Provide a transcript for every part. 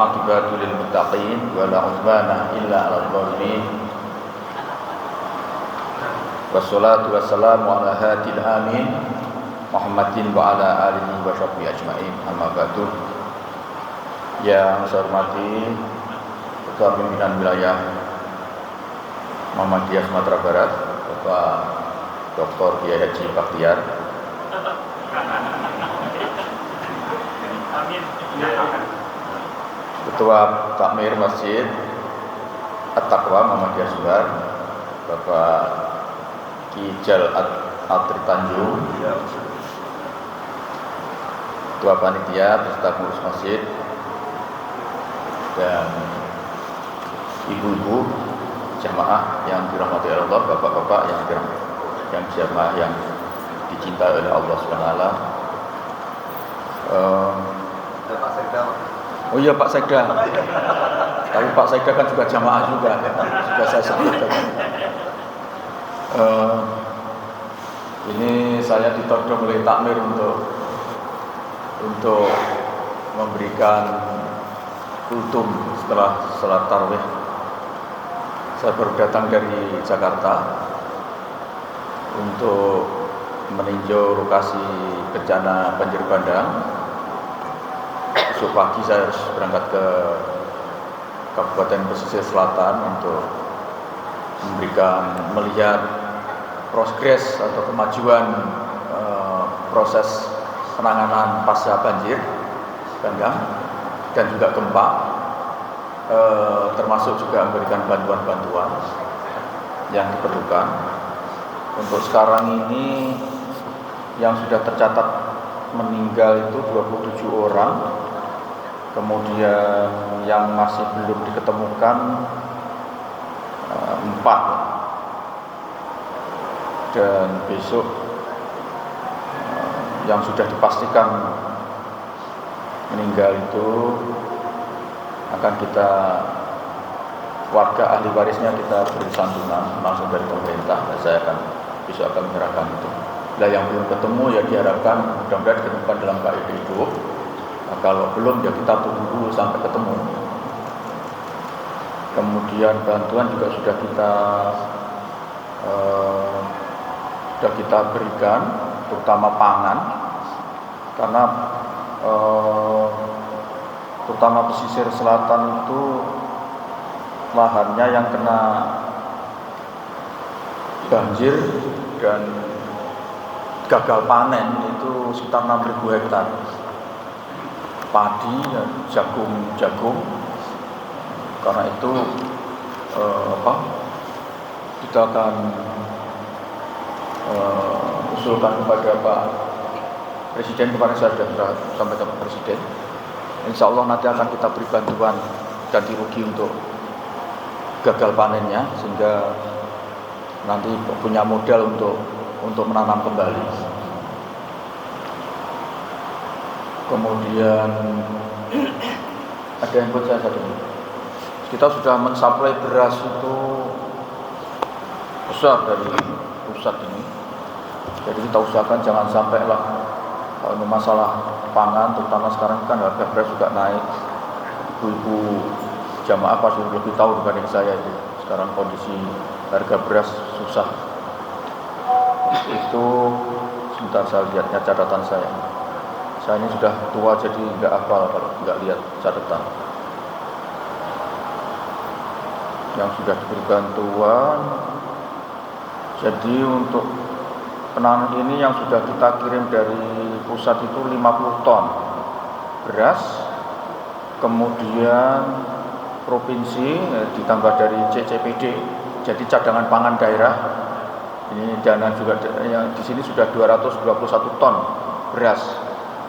aqibatu lil muttaqin wa la udwana illa 'alal zalimin. Wassalatu wassalamu ala hadil amin Muhammadin wa ala alihi wa sahbihi ajmain. Amma ba'du. Yang saya hormati Ketua Pimpinan Wilayah Muhammadiyah Sumatera Barat, Bapak Dr. Kiai Haji Bakhtiar, Ketua Takmir Masjid At-Taqwa Muhammadiyah Sumbar, Bapak Ki Jal Atri Tanjung, Ketua Panitia beserta pengurus masjid, dan ibu-ibu jamaah yang dirahmati Allah, bapak-bapak yang jamaah yang dicintai oleh Allah SWT. Pak Sekda. Oh iya Pak Sekda. Tapi Pak Sekda kan juga jamaah juga saya sebutkan. Ini saya ditodong oleh takmir untuk memberikan kultum setelah salat tarawih. Saya baru datang dari Jakarta untuk meninjau lokasi bencana banjir bandang. Besok pagi saya harus berangkat ke Kabupaten Pesisir Selatan untuk melihat progres atau kemajuan proses penanganan pasca banjir bandang dan juga gempa, termasuk juga memberikan bantuan-bantuan yang diperlukan. Untuk sekarang ini yang sudah tercatat meninggal itu 27 orang, kemudian yang masih belum diketemukan 4, dan besok yang sudah dipastikan meninggal itu akan kita, warga ahli warisnya kita beri santunan langsung dari pemerintah, dan saya besok akan menyerahkan itu. Nah, yang belum ketemu ya diharapkan mudah-mudahan ditemukan dalam keadaan hidup. Nah, kalau belum ya kita tunggu dulu sampai ketemu. Kemudian bantuan juga sudah kita berikan, terutama pangan, karena terutama pesisir selatan itu lahannya yang kena banjir dan gagal panen itu sekitar 6.000 hektar padi dan jagung. Karena itu kita akan usulkan kepada Pak Presiden. Kemarin saya sudah sampaikan Pak Presiden, insya Allah nanti akan kita beri bantuan ganti rugi untuk gagal panennya, sehingga nanti punya modal untuk menanam kembali. Kemudian ada yang buat saya satu, kita sudah mensuplai beras itu besar dari pusat ini, jadi kita usahakan jangan sampai lah kalau ini masalah pangan, terutama sekarang kan harga beras juga naik. Ibu-ibu jamaah pasti lebih tahu dibanding saya itu sekarang kondisi harga beras susah. Itu sebentar saya lihatnya catatan saya. Saya ini sudah tua jadi nggak hafal kalau nggak lihat catatan. Yang sudah diberi bantuan, jadi untuk penanganan ini yang sudah kita kirim dari pusat itu 50 ton beras, kemudian provinsi ditambah dari CCPD, jadi cadangan pangan daerah. Ini dana juga yang di sini sudah 221 ton beras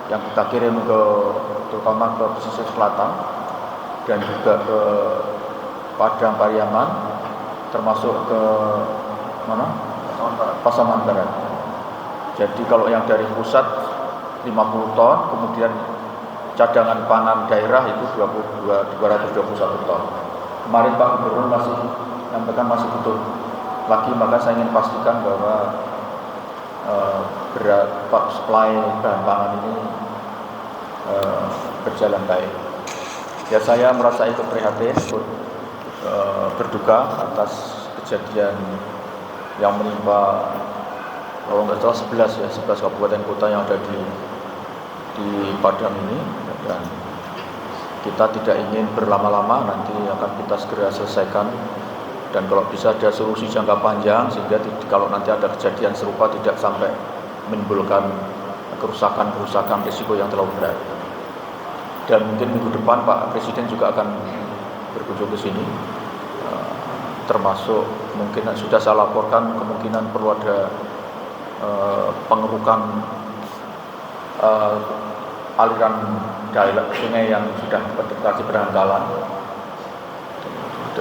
yang kita kirim terutama ke pesisir selatan dan juga ke Padang Pariaman, termasuk ke mana? Pasaman Barat. Jadi kalau yang dari pusat 50 ton, kemudian cadangan pangan daerah itu 221 ton. Kemarin Pak Gubernur masih menyampaikan masih butuh lagi, maka saya ingin pastikan bahwa supply bahan pangan ini berjalan baik. Ya, saya merasa ikut prihatin, berduka atas kejadian yang menimpa, kalau nggak salah 11 kabupaten kota yang ada di Padang ini, dan kita tidak ingin berlama-lama, nanti akan kita segera selesaikan, dan kalau bisa ada solusi jangka panjang sehingga kalau nanti ada kejadian serupa tidak sampai menimbulkan kerusakan risiko yang terlalu berat. Dan mungkin minggu depan Pak Presiden juga akan berkunjung ke sini, termasuk mungkin sudah saya laporkan kemungkinan perlu ada pengerukan aliran sungai yang sudah berdekati penanggalan.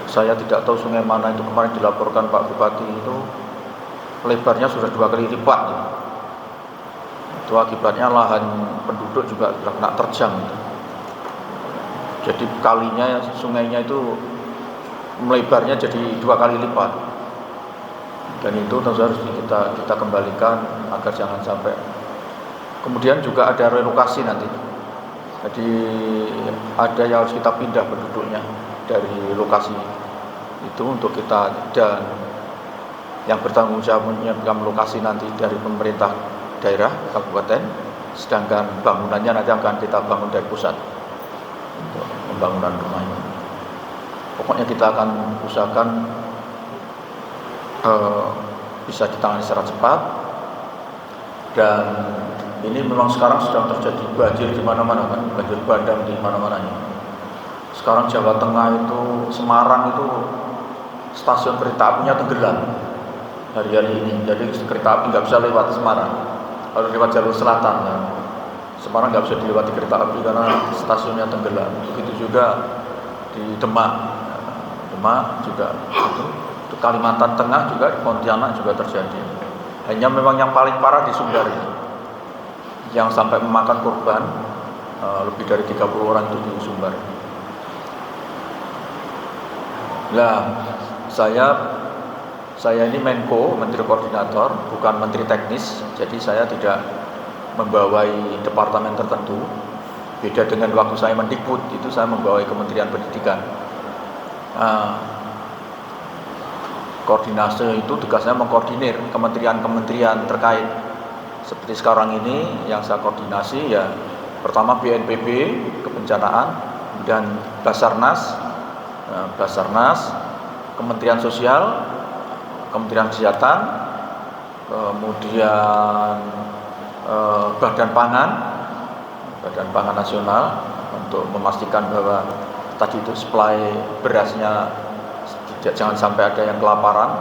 Saya tidak tahu sungai mana itu, kemarin dilaporkan Pak Bupati itu lebarnya sudah 2 kali lipat. Itu akibatnya lahan penduduk juga sudah kena terjang. Jadi kalinya, sungainya itu melebarnya jadi 2 kali lipat. Dan itu tentu harus kita kembalikan agar jangan sampai. Kemudian juga ada relokasi nanti. Jadi ada yang harus kita pindah penduduknya dari lokasi itu untuk kita, dan yang bertanggung jawab menyiapkan lokasi nanti dari pemerintah daerah kabupaten, sedangkan bangunannya nanti akan kita bangun dari pusat untuk pembangunan rumahnya. Pokoknya kita akan usahakan bisa ditangani secara cepat. Dan ini memang sekarang sedang terjadi banjir di mana-mana kan, banjir bandang di mana-mana ini. Sekarang Jawa Tengah itu, Semarang itu stasiun kereta apinya tenggelam hari-hari ini. Jadi kereta api nggak bisa lewat Semarang, harus lewat jalur selatan ya. Semarang nggak bisa dilewati kereta api karena stasiunnya tenggelam. Begitu juga di Demak juga itu. Kalimantan Tengah juga, di Pontianak juga terjadi. Hanya memang yang paling parah di Sumbar ini, yang sampai memakan korban lebih dari 30 orang itu di Sumbar. Nah, saya ini Menko, Menteri Koordinator, bukan Menteri Teknis, jadi saya tidak membawai departemen tertentu. Beda dengan waktu saya Mendikbud, itu saya membawai Kementerian Pendidikan. Koordinasi itu tugasnya mengkoordinir kementerian-kementerian terkait. Seperti sekarang ini yang saya koordinasi ya, pertama BNPB, kebencanaan, dan Basarnas, Kementerian Sosial, Kementerian Kesehatan, kemudian Badan Pangan Nasional, untuk memastikan bahwa tadi itu supply berasnya jangan sampai ada yang kelaparan.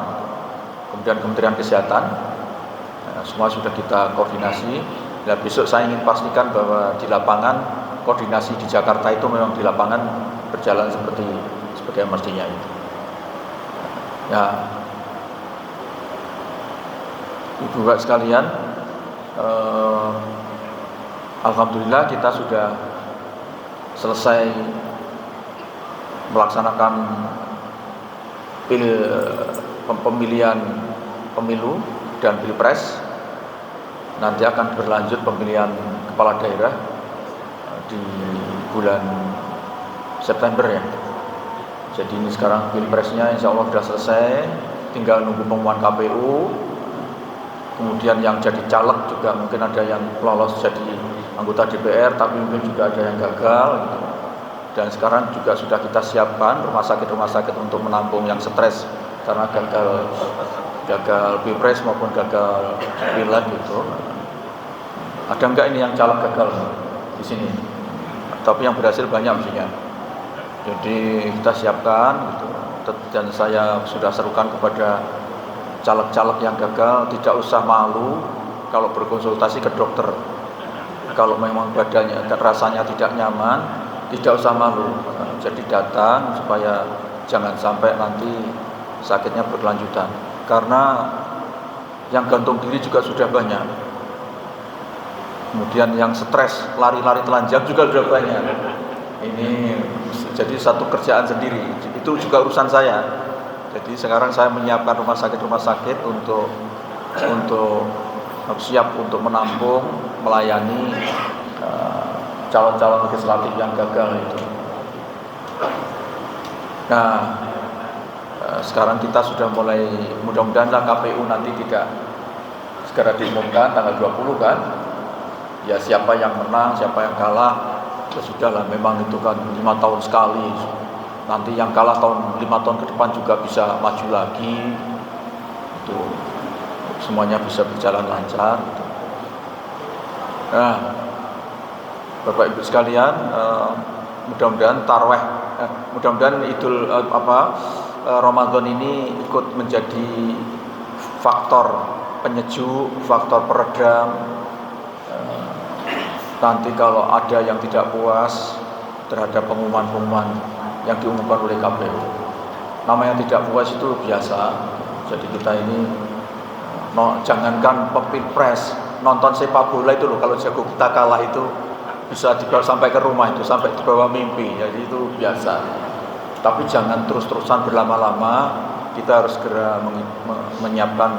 Kemudian Kementerian Kesehatan, semua sudah kita koordinasi. Nah, besok saya ingin pastikan bahwa di lapangan koordinasi di Jakarta itu memang di lapangan berjalan seperti yang mestinya itu. Ya, Ibu Bapak sekalian, alhamdulillah kita sudah selesai melaksanakan pemilihan pemilu dan pilpres. Nanti akan berlanjut pemilihan kepala daerah di bulan September ya. Jadi ini sekarang pilpresnya insya Allah sudah selesai, tinggal nunggu pengumuman KPU. Kemudian yang jadi caleg juga mungkin ada yang lolos jadi anggota DPR, tapi mungkin juga ada yang gagal gitu. Dan sekarang juga sudah kita siapkan rumah sakit untuk menampung yang stres karena gagal pilpres maupun gagal pileg gitu. Ada enggak ini yang caleg gagal di sini? Tapi yang berhasil banyak mestinya. Jadi kita siapkan gitu. Dan saya sudah serukan kepada caleg-caleg yang gagal tidak usah malu kalau berkonsultasi ke dokter. Kalau memang badannya rasanya tidak nyaman, tidak usah malu. Jadi datang supaya jangan sampai nanti sakitnya berkelanjutan. Karena yang gantung diri juga sudah banyak. Kemudian yang stres, lari-lari telanjang juga sudah banyak. Ini jadi satu kerjaan sendiri. Itu juga urusan saya. Jadi sekarang saya menyiapkan rumah sakit untuk siap untuk menampung, melayani calon-calon legislatif yang gagal itu. Nah, sekarang kita sudah mulai, mudah-mudahan lah KPU nanti tidak segera diumumkan tanggal 20 kan. Ya siapa yang menang, siapa yang kalah, ya sudahlah, memang itu kan 5 tahun sekali. Nanti yang kalah 5 tahun ke depan juga bisa maju lagi. Itu semuanya bisa berjalan lancar. Nah, Bapak Ibu sekalian, mudah-mudahan tarawih, mudah-mudahan Ramadan ini ikut menjadi faktor penyejuk, faktor peredam. Nanti kalau ada yang tidak puas terhadap pengumuman-pengumuman yang diumumkan oleh KPU, nama yang tidak puas itu biasa. Jadi kita ini jangankan pilpres, nonton sepak bola itu loh, kalau jago kita kalah itu bisa dibawa sampai ke rumah, itu sampai dibawa mimpi. Jadi itu biasa. Tapi jangan terus-terusan berlama-lama. Kita harus segera menyiapkan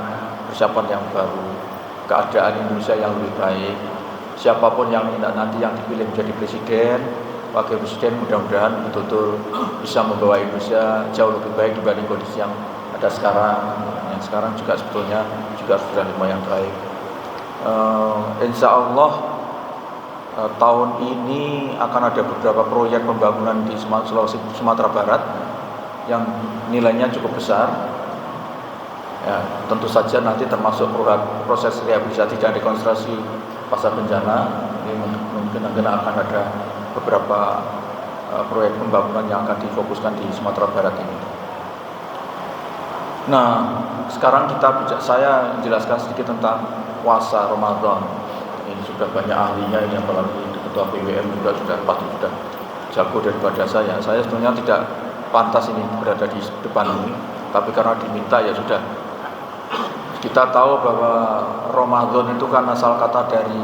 persiapan yang baru, keadaan Indonesia yang lebih baik. Siapapun yang nanti yang dipilih menjadi presiden, wakil presiden, mudah-mudahan betul-betul bisa membawa Indonesia jauh lebih baik dibanding kondisi yang ada sekarang. Yang sekarang juga sebetulnya juga sudah lumayan baik. Insya Allah tahun ini akan ada beberapa proyek pembangunan di Sumatera Barat yang nilainya cukup besar. Ya, tentu saja nanti termasuk proses rehabilitasi dan rekonstruksi pasca bencana. Ini mungkin akan ada beberapa proyek pembangunan yang akan difokuskan di Sumatera Barat ini. Nah, sekarang saya jelaskan sedikit tentang puasa Ramadan. Ini sudah banyak ahlinya, yang apalagi Ketua PWM juga pasti sudah jago daripada saya. Saya sebenarnya tidak pantas ini berada di depan ini, tapi karena diminta ya sudah. Kita tahu bahwa Ramadan itu kan asal kata dari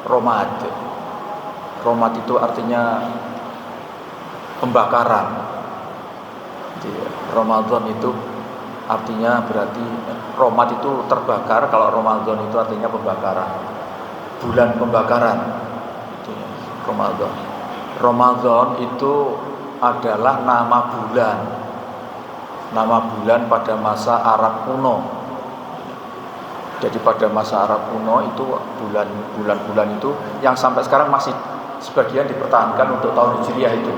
romad. Romad itu artinya pembakaran. Jadi, Ramadan itu artinya berarti romad itu terbakar, kalau Ramadan itu artinya pembakaran. Bulan pembakaran. Itu Ramadan. Ramadan itu adalah nama bulan. Nama bulan pada masa Arab kuno. Jadi pada masa Arab kuno itu bulan-bulan itu yang sampai sekarang masih sebagian dipertahankan untuk tahun Hijriah itu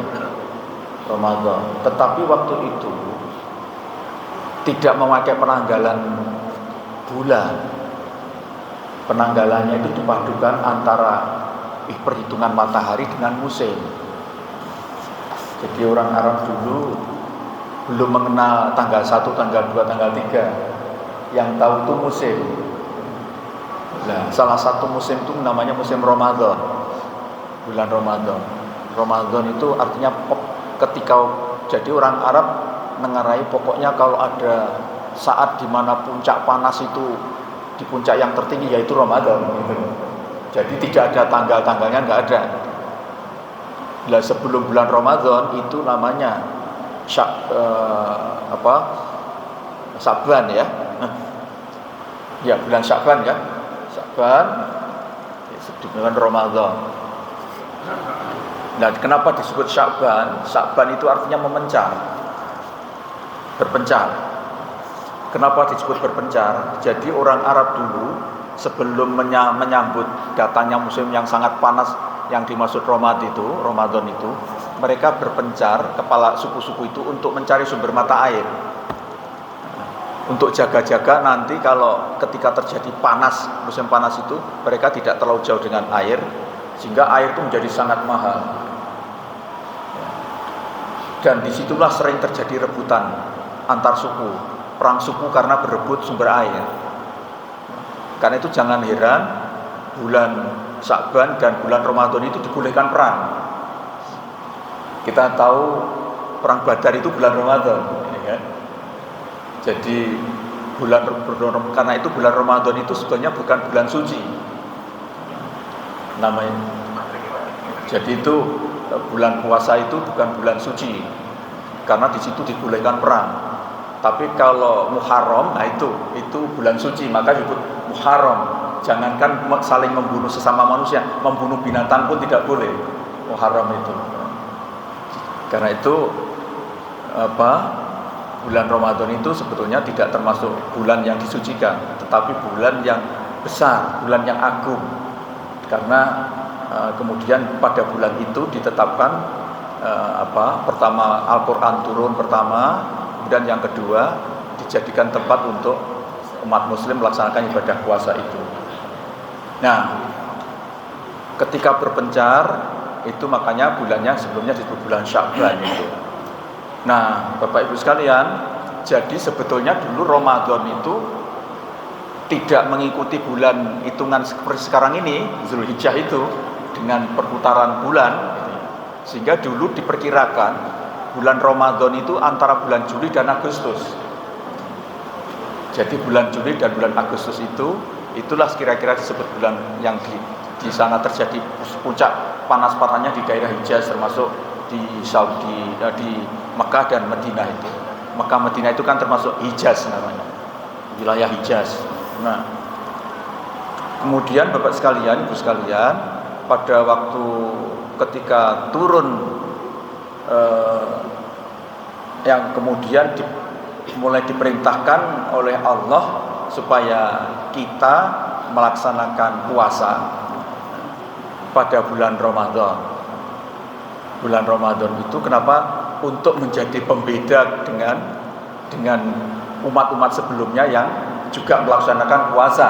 Ramadan. Tetapi waktu itu tidak memakai penanggalan bulan. Penanggalannya itu dipadukan antara perhitungan matahari dengan musim. Jadi orang Arab dulu belum mengenal tanggal 1, tanggal 2, tanggal 3. Yang tahu itu musim. Nah, salah satu musim itu namanya musim Ramadan. Bulan Ramadan. Ramadan itu artinya ketika, jadi orang Arab mengarai pokoknya kalau ada saat di mana puncak panas itu di puncak yang tertinggi yaitu Ramadan. Jadi tidak ada tanggal-tanggalnya, nggak ada. Nah, sebelum bulan Ramadan itu namanya Sya'ban ya. Ya, bulan Sya'ban ya. Sya'ban dengan Ramadan. Nah, kenapa disebut Sya'ban? Sya'ban itu artinya memencar. Berpencar. Kenapa disebut berpencar? Jadi orang Arab dulu sebelum menyambut datangnya musim yang sangat panas yang dimaksud Ramadan itu, mereka berpencar, kepala suku-suku itu untuk mencari sumber mata air. Untuk jaga-jaga nanti kalau ketika terjadi panas, musim panas itu, mereka tidak terlalu jauh dengan air, sehingga air itu menjadi sangat mahal. Dan disitulah sering terjadi rebutan antar suku, perang suku karena berebut sumber air. Karena itu jangan heran bulan Sya'ban dan bulan Ramadan itu dibolehkan perang. Kita tahu perang Badar itu bulan Ramadan, ya kan? Jadi karena itu bulan Ramadan itu sebenarnya bukan bulan suci namanya. Jadi itu bulan puasa itu bukan bulan suci karena di situ dibolehkan perang. Tapi kalau Muharram, nah itu bulan suci, maka disebut Muharram. Jangankan saling membunuh sesama manusia, membunuh binatang pun tidak boleh Muharram itu. Karena itu bulan Ramadan itu sebetulnya tidak termasuk bulan yang disucikan, tetapi bulan yang besar, bulan yang agung. Karena kemudian pada bulan itu ditetapkan pertama Al-Qur'an turun pertama, kemudian yang kedua dijadikan tempat untuk umat muslim melaksanakan ibadah puasa itu. Nah, ketika berpencar itu makanya bulannya sebelumnya disebut bulan Sya'ban itu. Nah, Bapak Ibu sekalian, jadi sebetulnya dulu Ramadan itu tidak mengikuti bulan hitungan seperti sekarang ini, Zulhijjah itu dengan perputaran bulan, sehingga dulu diperkirakan bulan Ramadan itu antara bulan Juli dan Agustus. Jadi bulan Juli dan bulan Agustus itulah kira-kira disebut bulan yang di sana terjadi puncak panas-panasnya di daerah Hijaz, termasuk di Saudi, di Mekah dan Madinah itu. Mekah Madinah itu kan termasuk Hijaz namanya, wilayah Hijaz. Nah, kemudian Bapak sekalian, Ibu sekalian, pada waktu ketika turun yang kemudian mulai diperintahkan oleh Allah supaya kita melaksanakan puasa pada bulan Ramadan. Bulan Ramadan itu kenapa? Untuk menjadi pembeda dengan umat-umat sebelumnya yang juga melaksanakan puasa.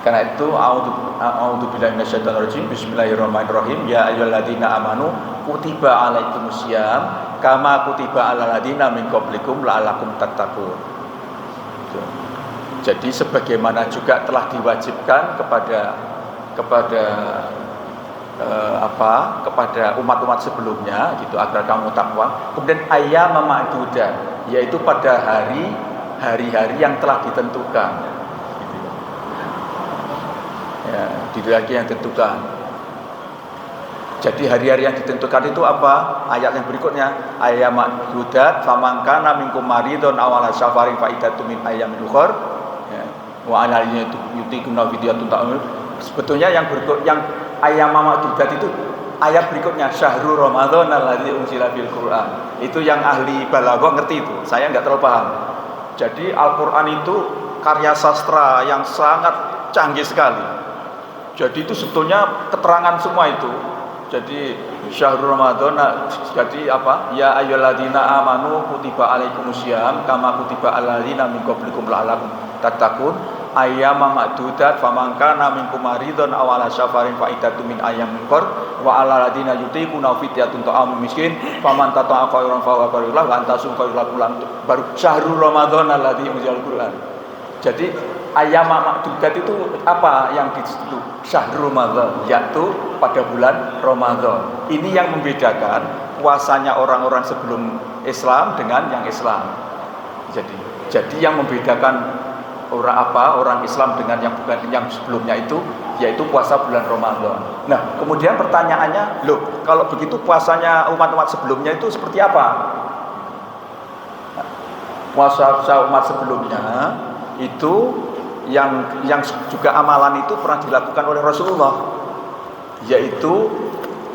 Karena itu a'udzubillahi minasyaitonir rajim. Bismillahirrahmanirrahim. Ya ayyuhalladzina amanu kutiba alaikumusiyam kama kutiba alal ladzina min qablikum la'allakum tattaqun. Jadi sebagaimana juga telah diwajibkan kepada umat-umat sebelumnya gitu agar kamu takwa. Kemudian ayyam ma'dudat, yaitu pada hari-hari yang telah ditentukan. Ya, tidak lagi yang ditentukan. Jadi hari-hari yang ditentukan itu apa? Ayat yang berikutnya, ayyam ma'dudat faman kana minkum maridun aw ala safarin fa iddatun min ayyamin ukhra. Ya. Wa ala yutiquna fidyatun ta'am. Sebetulnya yang ayyam ma'dudat itu ayat berikutnya, syahrul ramadhan alladzi unzila fil Qur'an. Itu yang ahli balaghah ngerti itu. Saya enggak terlalu paham. Jadi Al-Qur'an itu karya sastra yang sangat canggih sekali. Jadi itu sebetulnya keterangan semua itu. Jadi syahrul Ramadan, jadi apa? Ya ayyuhalladzina amanu kutiba alaikumusiyam kama kutiba alal ladzina min qablikum la'allakum tattaqun. Ayyama ma'dudat faman kana minkum maridun aw ala safarin fa iddatun min ayyamin ukhra wa alal ladzina yutiquna fidyatun ta'amul miskin faman tata'a khairan fa huwa khairul lahu wa antasum khairul lakum baru syahrul Ramadan alladzi unzila Al-Qur'an. Jadi ayyama ma'dudat itu apa yang disebut syahrul Ramadan, yaitu pada bulan Ramadan. Ini yang membedakan puasanya orang-orang sebelum Islam dengan yang Islam. Jadi yang membedakan orang Islam dengan yang bukan yang sebelumnya itu yaitu puasa bulan Ramadan. Nah, kemudian pertanyaannya, loh, kalau begitu puasanya umat-umat sebelumnya itu seperti apa? Puasa umat sebelumnya itu yang juga amalan itu pernah dilakukan oleh Rasulullah, yaitu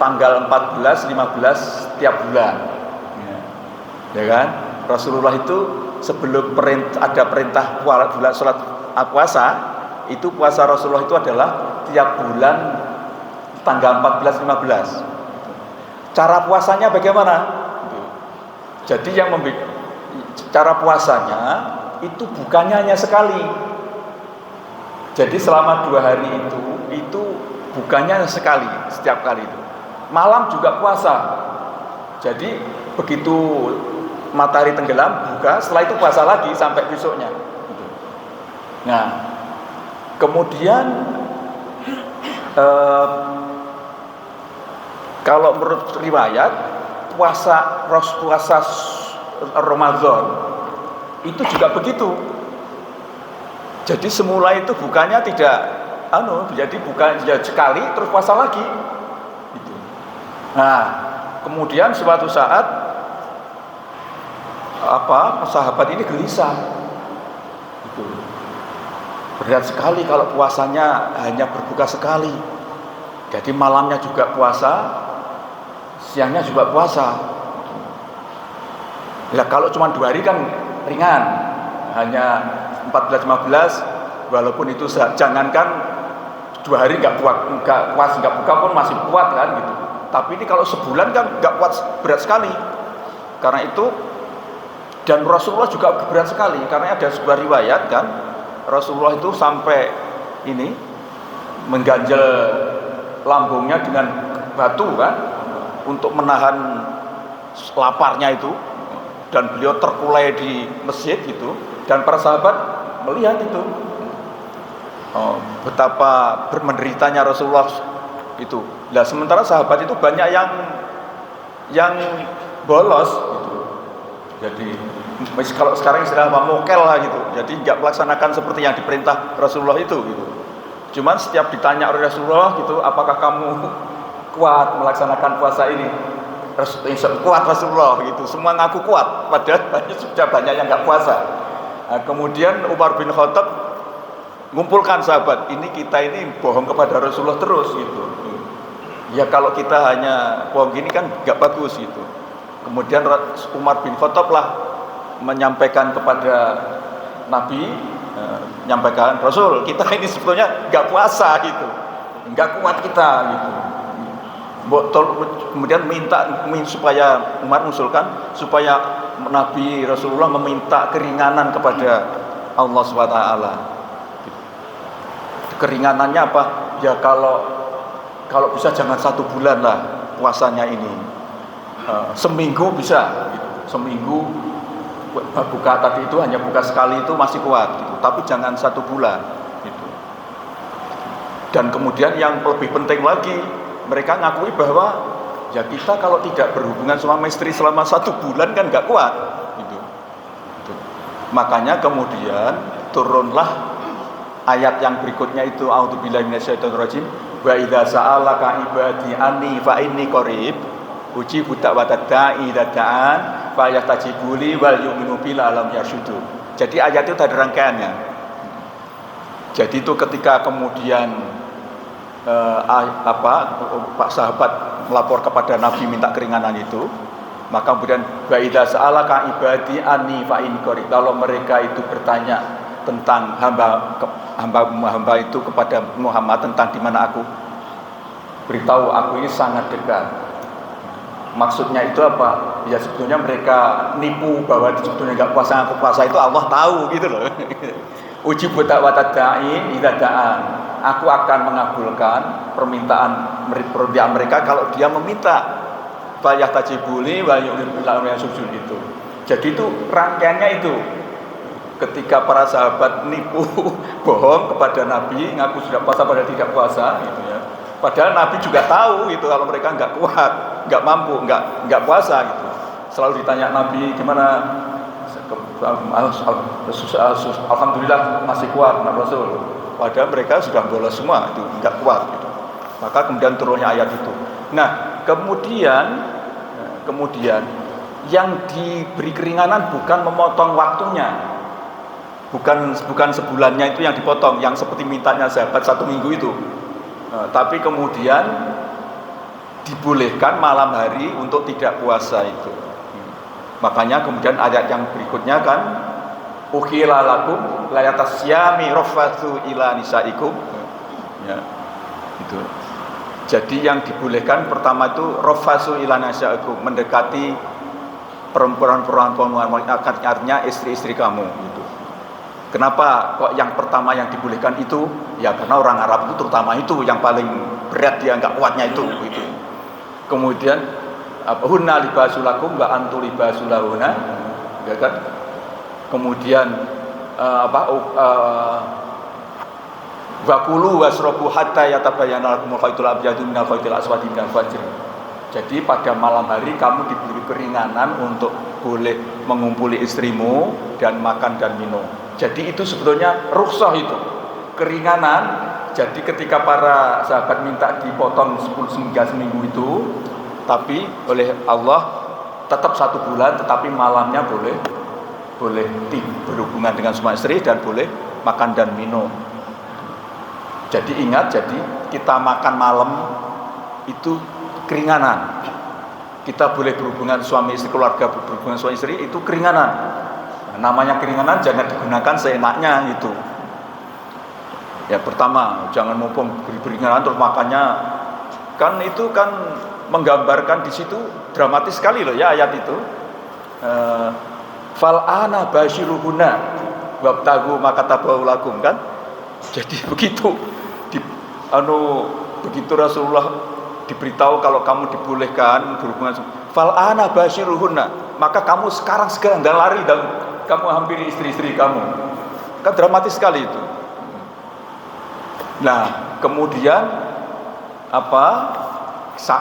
tanggal 14, 15 tiap bulan. Ya kan? Rasulullah itu sebelum ada perintah bulan sholat puasa, itu puasa Rasulullah itu adalah tiap bulan tanggal 14, 15. Cara puasanya bagaimana? Jadi cara puasanya itu bukannya hanya sekali. Jadi selama 2 hari itu bukannya sekali, setiap kali itu. Malam juga puasa. Jadi begitu matahari tenggelam buka, setelah itu puasa lagi sampai besoknya. Nah, kemudian kalau menurut riwayat puasa Ramadan itu juga begitu. Jadi semula itu bukannya tidak jadi bukan ya sekali terus puasa lagi. Gitu. Nah, kemudian suatu saat sahabat ini gelisah. Gitu. Berat sekali kalau puasanya hanya berbuka sekali. Jadi malamnya juga puasa, siangnya juga puasa. Ya kalau cuma 2 hari kan ringan, hanya 14-15, walaupun itu jangankan 2 hari nggak puas nggak buka pun masih kuat kan gitu. Tapi ini kalau sebulan kan nggak kuat, berat sekali. Karena itu, dan Rasulullah juga berat sekali, karena ada sebuah riwayat kan, Rasulullah itu sampai ini mengganjal lambungnya dengan batu kan, untuk menahan laparnya itu, dan beliau terkulai di masjid gitu, dan para sahabat melihat itu, betapa menderitanya Rasulullah itu. Nah sementara sahabat itu banyak yang bolos gitu. Jadi kalau sekarang istilah mokel lah gitu. Jadi nggak melaksanakan seperti yang diperintah Rasulullah itu gitu. Cuman setiap ditanya oleh Rasulullah gitu, apakah kamu kuat melaksanakan puasa ini? Kuat Rasulullah gitu. Semua ngaku kuat, padahal sudah banyak yang nggak puasa. Nah, kemudian Umar bin Khattab ngumpulkan sahabat, kita ini bohong kepada Rasulullah terus gitu. Ya kalau kita hanya bohong gini kan nggak bagus gitu. Kemudian Umar bin Khattab lah menyampaikan kepada Nabi, menyampaikan, Rasul, kita ini sebetulnya nggak puasa gitu, nggak kuat kita gitu. Kemudian minta supaya Umar mengusulkan supaya Nabi Rasulullah meminta keringanan kepada Allah SWT. Keringanannya apa? Ya kalau bisa jangan 1 bulan lah puasanya ini, seminggu bisa gitu. Seminggu buka tadi itu hanya buka sekali itu masih kuat gitu. Tapi jangan 1 bulan gitu. Dan kemudian yang lebih penting lagi, mereka ngakui bahwa ya kita kalau tidak berhubungan suami istri selama 1 bulan kan nggak kuat gitu. Makanya kemudian turunlah ayat yang berikutnya itu, a'udzubillahi minasyaitonirrajim, wa idza sa'alaka ibadi anni fa inni qarib ujibu da'watad da'i idza da'an fa yastajibuli wal yu'minu bil alam yasyudu. Jadi ayat itu ada rangkaiannya. Jadi itu ketika kemudian Pak sahabat melapor kepada Nabi minta keringanan itu, maka kemudian wa idza sa'alaka ibadi anni fa inni qarib, kalau mereka itu bertanya tentang hamba itu kepada Muhammad tentang di mana aku, beritahu aku ini sangat dekat. Maksudnya itu apa? Ya sebetulnya mereka nipu bahwa sebetulnya nggak puasa, aku puasa itu Allah tahu gitu loh. Uji buta watadain idza da'an, aku akan mengabulkan permintaan mereka kalau dia meminta. Bayah tajibuli wa yu'lil sujud itu. Jadi itu rangkaiannya itu. Ketika para sahabat nipu bohong kepada Nabi, ngaku sudah puasa padahal tidak puasa gitu ya. Padahal Nabi juga tahu itu kalau mereka nggak kuat, nggak mampu, nggak puasa gitu. Selalu ditanya Nabi gimana? Alhamdulillah masih kuat Rasul. Padahal mereka sudah bolos semua itu, nggak kuat gitu. Maka kemudian turunnya ayat itu. Nah kemudian yang diberi keringanan bukan memotong waktunya, bukan sebulannya itu yang dipotong, yang seperti mintanya sahabat 1 minggu itu, tapi kemudian dibolehkan malam hari untuk tidak puasa itu. Makanya kemudian ayat yang berikutnya kan, ukhila lakum layatas syami rafathu ila nisaikum, ya itu. Jadi yang dibolehkan pertama itu rafathu ila nisaikum, mendekati perempuan-perempuan, artinya istri-istri kamu gitu. Kenapa kok yang pertama yang dibolehkan itu? Ya karena orang Arab itu terutama itu yang paling berat, dia nggak kuatnya itu gitu. Kemudian hunna libasulakum wa antu libasulahunna, ya kan? Kemudian wakulu wasrobu hatta yatabayyana lakumul khaytul abyadu minal khaytil aswadi minal fajr. Jadi pada malam hari kamu diberi keringanan untuk boleh mengumpuli istrimu dan makan dan minum. Jadi itu sebetulnya rukhsah itu, keringanan. Jadi ketika para sahabat minta dipotong 10 hingga seminggu itu, tapi oleh Allah tetap 1 bulan, tetapi malamnya boleh berhubungan dengan suami istri dan boleh makan dan minum. Jadi ingat, jadi kita makan malam itu keringanan. kita boleh berhubungan suami istri, keluarga berhubungan suami istri itu keringanan. Nah, namanya keringanan jangan digunakan seenaknya gitu. Ya pertama, jangan mumpung beri-beringanan terus makannya, kan itu kan menggambarkan di situ dramatis sekali loh ya ayat itu. Fal'ana basyiruhunna wabtagu makatabahu lakum kan. Jadi begitu begitu Rasulullah diberitahu kalau kamu dibolehkan berhubungan, fal'ana basyiruhunna, maka kamu sekarang segera dan lari dan kamu hampiri istri-istri kamu. Kan dramatis sekali itu. Nah, kemudian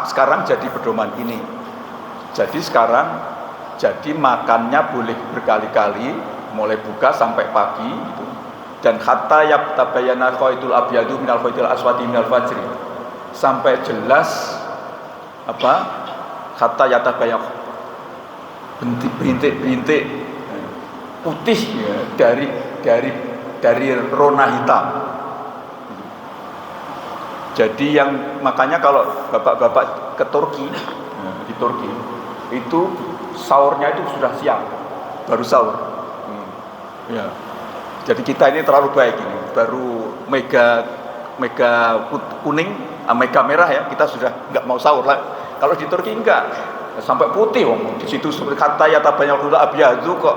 sekarang jadi pedoman ini. Jadi sekarang makannya boleh berkali-kali mulai buka sampai pagi gitu. Dan hatta yatabayyana khaytul abyadu minal khaytil aswadi minal fajri, sampai jelas hatta yatabayyana bintik-bintik putih ya, dari rona hitam. Jadi yang makanya kalau bapak-bapak ke Turki, di Turki itu sahurnya itu sudah siang, baru sahur. Ya. Jadi kita ini terlalu baik ini, baru mega kuning, mega merah ya, kita sudah nggak mau sahur lah. Kalau di Turki enggak, sampai putih di situ seperti kata ya tabayyanul abyadu kok.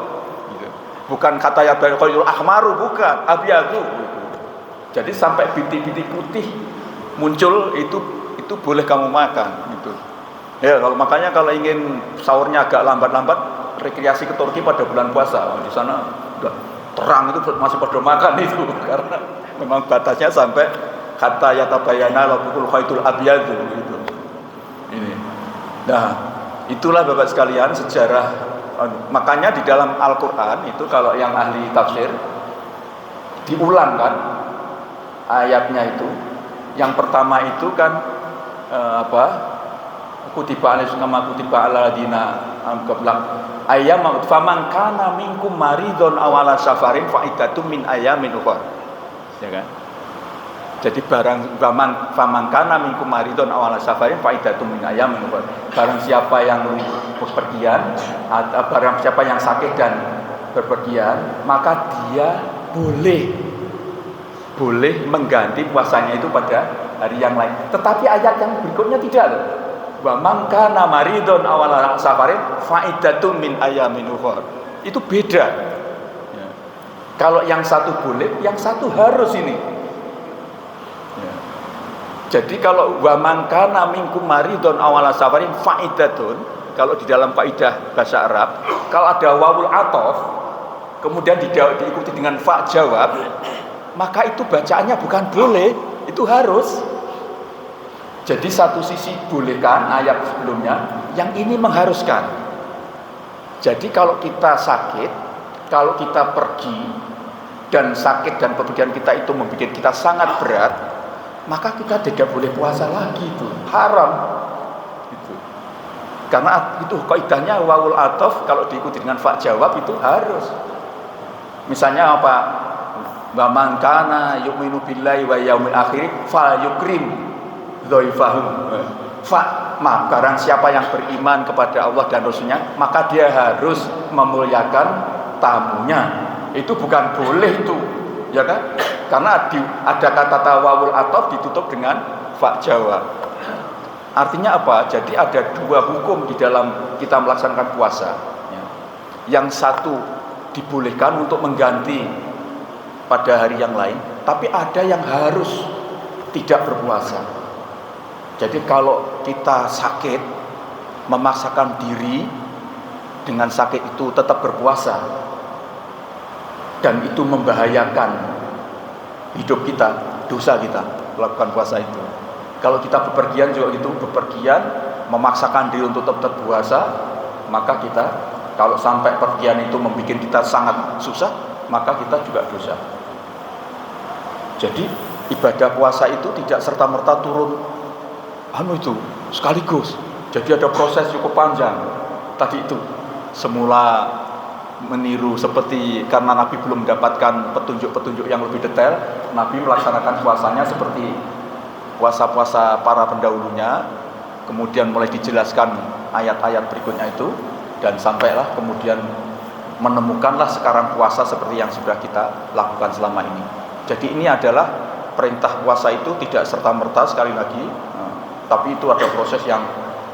Gitu. Bukan kata ya tabayyanul ahmaru, bukan abyadu. Gitu. Jadi sampai bintik-bintik putih muncul itu boleh kamu makan gitu. Ya makanya kalau ingin sahurnya agak lambat-lambat, rekreasi ke Turki pada bulan puasa. Di sana udah terang itu masih pada makan itu karena memang batasnya sampai kata yatabayyana lahul khaytul abyadu gitu. Ini. Nah, itulah Bapak sekalian sejarah. Makanya di dalam Al-Qur'an itu kalau yang ahli tafsir diulang kan ayatnya itu. Yang pertama itu kan kutiba alaihim kama kutiba alal ladina qablak ayyam faman kana minkum maridun aw ala safarin fa iddatum min ayyamin ukhra. Ya kan? Jadi faman kana minkum maridun aw ala safarin fa iddatum min ayyamin ukhra. Barang siapa yang bepergian atau barang siapa yang sakit dan bepergian, maka dia boleh mengganti puasanya itu pada hari yang lain. Tetapi ayat yang berikutnya tidak loh. Wa man kana maridun aw ala safarin fa iddatun min ayyamin ukhra. Itu beda. Ya. Kalau yang satu boleh, yang satu harus ini. Ya. Jadi kalau wa man kana minkum maridun aw ala safarin fa iddatun, kalau di dalam kaidah bahasa Arab, kalau ada wawul ataf kemudian diikuti dengan fa jawab, maka itu bacaannya bukan boleh, itu harus. Jadi satu sisi bolehkan ayat sebelumnya, yang ini mengharuskan. Jadi kalau kita sakit, kalau kita pergi dan sakit dan pepergian kita itu membuat kita sangat berat, maka kita tidak boleh puasa lagi, itu haram. Gitu. Karena itu kaidahnya wawul ataf kalau diikuti dengan fa jawab itu harus. Misalnya apa? Wa man kana yu'minu billahi wa yaumil akhir falyukrim dhaifahu. Barang siapa yang beriman kepada Allah dan Rasulnya, maka dia harus memuliakan tamunya. Itu bukan boleh itu, ya kan? Karena ada kata tawawul ataf ditutup dengan fa jawab. Artinya apa? Jadi ada dua hukum di dalam kita melaksanakan puasa. Yang satu dibolehkan untuk mengganti pada hari yang lain, tapi ada yang harus tidak berpuasa. Jadi kalau kita sakit, memaksakan diri dengan sakit itu tetap berpuasa, dan itu membahayakan hidup kita, dosa kita melakukan puasa itu. Kalau kita bepergian juga gitu, bepergian memaksakan diri untuk tetap berpuasa, maka kita kalau sampai pergian itu membuat kita sangat susah, maka kita juga dosa. Jadi ibadah puasa itu tidak serta-merta turun itu sekaligus. Jadi ada proses cukup panjang. Tadi itu semula meniru seperti karena Nabi belum mendapatkan petunjuk-petunjuk yang lebih detail, Nabi melaksanakan puasanya seperti puasa-puasa para pendahulunya. kemudian mulai dijelaskan ayat-ayat berikutnya itu, dan sampailah kemudian menemukanlah sekarang puasa seperti yang sudah kita lakukan selama ini. Jadi ini adalah perintah puasa itu tidak serta-merta sekali lagi, tapi itu ada proses yang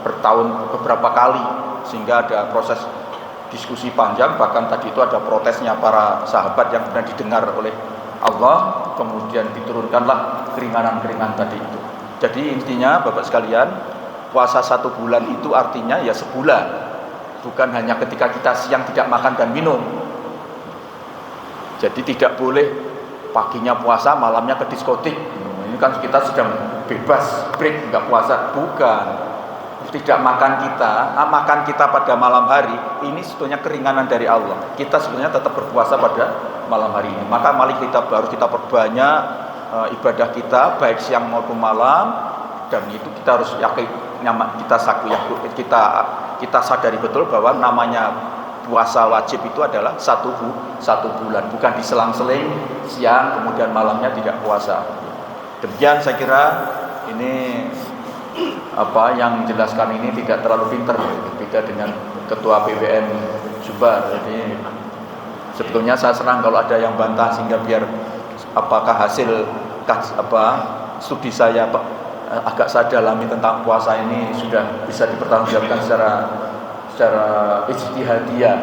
bertahun beberapa kali, sehingga ada proses diskusi panjang, bahkan tadi itu ada protesnya para sahabat yang benar didengar oleh Allah, kemudian diturunkanlah keringanan-keringanan tadi itu. Jadi intinya Bapak sekalian, puasa 1 bulan itu artinya ya sebulan, bukan hanya ketika kita siang tidak makan dan minum. Jadi tidak boleh paginya puasa, malamnya ke diskotik. Ini kan kita sedang bebas, break, nggak puasa. Bukan. Tidak makan kita pada malam hari, ini sebetulnya keringanan dari Allah. Kita sebenarnya tetap berpuasa pada malam hari ini. Maka mari kita perbanyak ibadah kita, baik siang maupun malam. Dan itu kita harus yakin, kita sadari betul bahwa namanya puasa wajib itu adalah satu bulan, bukan diselang-seling siang kemudian malamnya tidak puasa. Demikian saya kira ini yang menjelaskan ini tidak terlalu pintar, beda dengan ketua PWN Sumbar. Jadi sebetulnya saya senang kalau ada yang bantah, sehingga biar apakah hasil studi saya agak saya dalami tentang puasa ini sudah bisa dipertanggungjawabkan secara ijtihadiyah.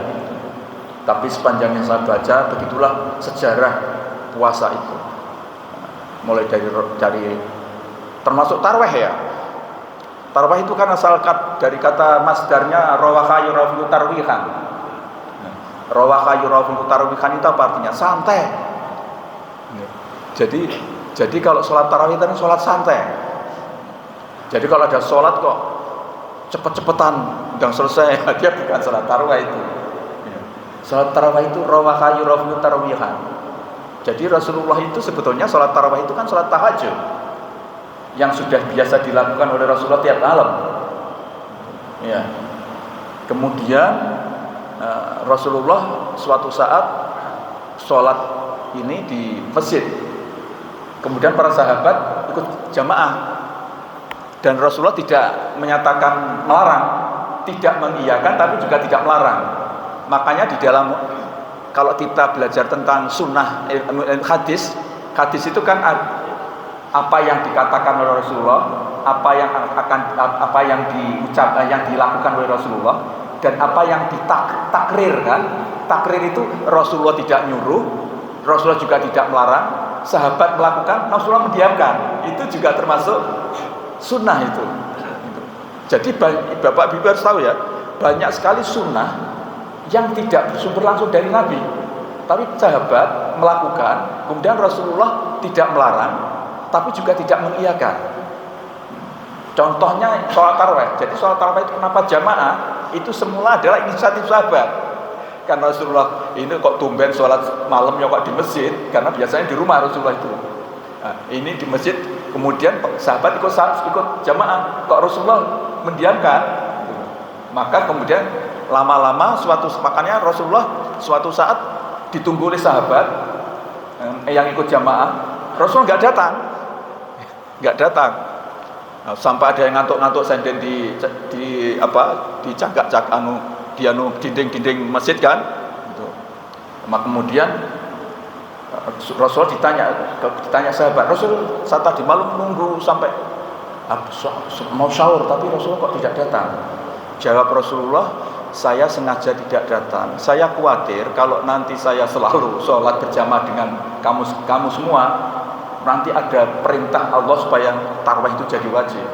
Tapi sepanjang yang saya baca, begitulah sejarah puasa itu. Mulai dari termasuk tarawih ya. Tarawih itu kan asal dari kata masdarnya rawaha yurafiu tarwihan. Rawaha yurafiu tarwihan itu apa artinya? Santai. Jadi kalau sholat tarawih itu sholat santai. Jadi kalau ada sholat kok cepet-cepetan udah selesai, dia bukan sholat tarawih itu. Sholat tarawih itu rawaha yurafiu tarwihan. Jadi Rasulullah itu sebetulnya sholat tarawih itu kan sholat tahajud yang sudah biasa dilakukan oleh Rasulullah tiap malam. Ya. Kemudian Rasulullah suatu saat sholat ini di masjid. Kemudian para sahabat ikut jamaah. Dan Rasulullah tidak menyatakan melarang, tidak mengiyakan, tapi juga tidak melarang. Makanya di dalam, kalau kita belajar tentang sunnah hadis itu kan apa yang dikatakan oleh Rasulullah, apa yang dilakukan oleh Rasulullah, dan apa yang ditakrir kan. Takrir itu Rasulullah tidak nyuruh, Rasulullah juga tidak melarang, sahabat melakukan, Rasulullah mendiamkan. Itu juga termasuk sunnah itu. Jadi Bapak Ibu harus tahu ya, banyak sekali sunnah yang tidak bersumber langsung dari Nabi, tapi sahabat melakukan, kemudian Rasulullah tidak melarang, tapi juga tidak mengiyakan. Contohnya sholat tarawih. Jadi sholat tarawih itu kenapa jamaah? Itu semula adalah inisiatif sahabat. Karena Rasulullah ini kok tumben sholat malamnya kok di masjid, karena biasanya di rumah Rasulullah itu. Nah, ini di masjid. Kemudian sahabat ikut jamaah, kok Rasulullah mendiamkan. Maka kemudian lama-lama makanya Rasulullah suatu saat ditunggu oleh sahabat yang ikut jamaah, Rasulullah nggak datang. Nah, sampai ada yang ngantuk-ngantuk senden di cagak dinding masjid kan. Gitu. Maka kemudian Rasul ditanya sahabat, Rasul saat tadi malam nunggu sampai mau sahur, tapi Rasul kok tidak datang. Jawab Rasulullah, saya sengaja tidak datang. Saya khawatir kalau nanti saya selalu sholat berjamaah dengan kamu semua, nanti ada perintah Allah supaya tarawih itu jadi wajib.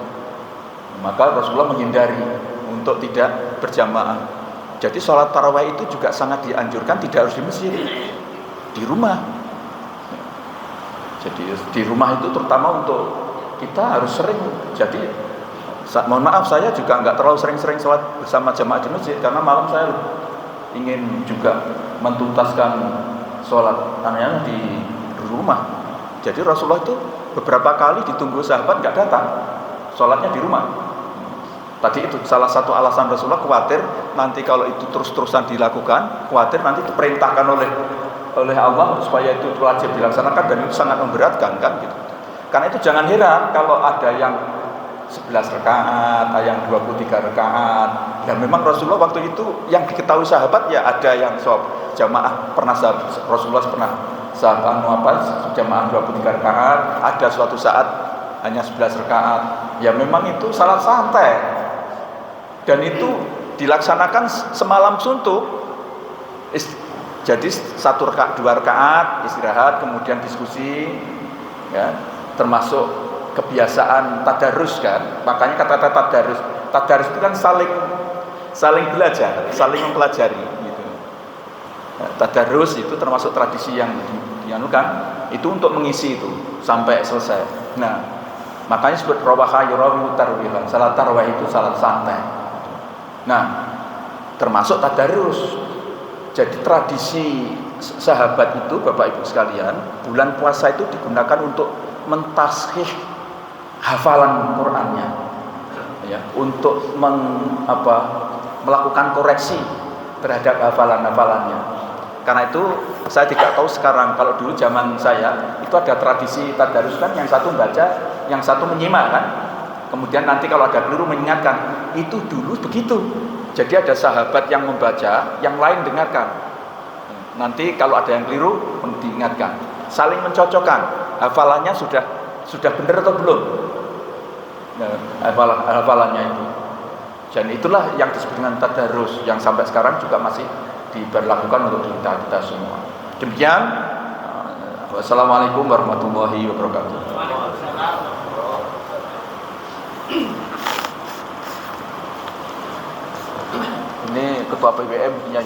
Maka Rasulullah menghindari untuk tidak berjamaah. Jadi sholat tarawih itu juga sangat dianjurkan, tidak harus di masjid, di rumah. Jadi di rumah itu terutama untuk kita harus sering. Jadi mohon maaf, saya juga nggak terlalu sering-sering sholat bersama jamaah di masjid, karena malam saya ingin juga mentuntaskan sholat anehnya di rumah. Jadi Rasulullah itu beberapa kali ditunggu sahabat nggak datang, sholatnya di rumah. Tadi itu salah satu alasan Rasulullah khawatir nanti kalau itu terus-terusan dilakukan, khawatir nanti diperintahkan oleh Allah supaya itu wajib dilaksanakan, dan itu sangat memberatkan kan gitu. Karena itu jangan heran kalau ada yang 11 rakaat, ada yang 23 rakaat. Ya memang Rasulullah waktu itu yang diketahui sahabat ya ada yang jamaah Rasulullah pernah jamaah 23 rakaat, ada suatu saat hanya 11 rakaat. Ya memang itu salat santai. Dan itu dilaksanakan semalam suntuk. Jadi 1 rakaat, 2 rakaat istirahat, kemudian diskusi, ya, termasuk kebiasaan tadarus kan. Makanya kata-kata tadarus itu kan saling belajar, saling mempelajari gitu. Nah, tadarus itu termasuk tradisi yang dianukan itu untuk mengisi itu sampai selesai. Nah, makanya disebut rawaha yurawi tarwihan. Salat tarawih itu salat santai. Nah, termasuk tadarus. Jadi tradisi sahabat itu, Bapak Ibu sekalian, bulan puasa itu digunakan untuk mentashih hafalan Qur'annya, ya, untuk melakukan koreksi terhadap hafalan-hafalannya. Karena itu saya tidak tahu sekarang, kalau dulu zaman saya itu ada tradisi tadarus kan, yang satu baca, yang satu menyimak kan. Kemudian nanti kalau ada keliru mengingatkan. Itu dulu begitu. Jadi ada sahabat yang membaca, yang lain dengarkan. Nanti kalau ada yang keliru diingatkan. Saling mencocokkan. Hafalannya sudah benar atau belum? Nah, hafalannya itu. Dan itulah yang disebut dengan tadarus, yang sampai sekarang juga masih diberlakukan untuk kita semua. Demikian. Wassalamualaikum warahmatullahi wabarakatuh. Ini ketua PBM punya